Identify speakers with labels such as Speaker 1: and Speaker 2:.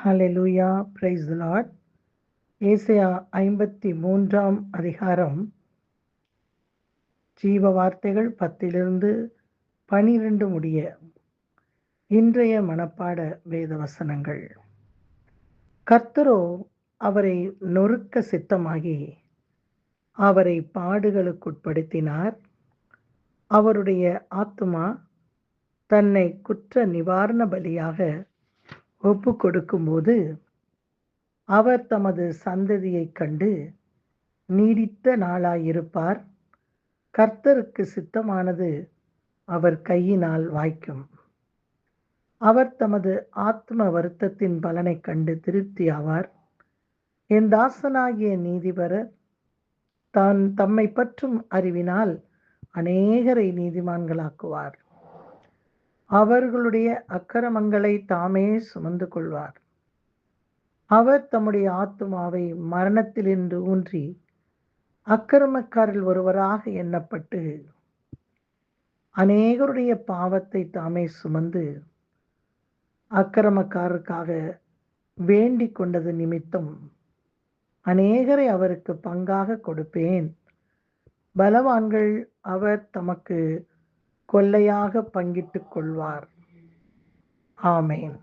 Speaker 1: Hallelujah, praise the Lord. ஏசாயா 53ஆம் அதிகாரம் ஜீவ வார்த்தைகள் 10 12 முடிய இன்றைய மனப்பாட வேத வசனங்கள். கர்த்தரோ அவரை நொறுக்க சித்தமாகி அவரை பாடுகளுக்குட்படுத்தினார். அவருடைய ஆத்துமா தன்னை குற்ற நிவாரண பலியாக ஒப்பு கொடுக்கும்போது அவர் தமது சந்ததியைக் கண்டு நீடித்த நாளாயிருப்பார். கர்த்தருக்கு சித்தமானது அவர் கையினால் வாய்க்கும். அவர் தமது ஆத்ம வருத்தத்தின் பலனைக் கண்டு திருப்தியாவார். என் தாசனாகிய நீதிபரர் தம்மை பற்றும் அறிவினால் அநேகரை நீதிமான்களாக்குவார். அவர்களுடைய அக்கிரமங்களை தாமே சுமந்து கொள்வார். அவர் தம்முடைய ஆத்துமாவை மரணத்திலிருந்து ஊன்றி அக்கிரமக்காரில் ஒருவராக எண்ணப்பட்டு அநேகருடைய பாவத்தை தாமே சுமந்து அக்கிரமக்காரருக்காக வேண்டிக் கொண்டது நிமித்தம் அநேகரை அவருக்கு பங்காக கொடுப்பேன். பலவான்கள் அவர் தமக்கு கொள்ளையாக பங்கிட்டுக் கொள்வார். ஆமேன்.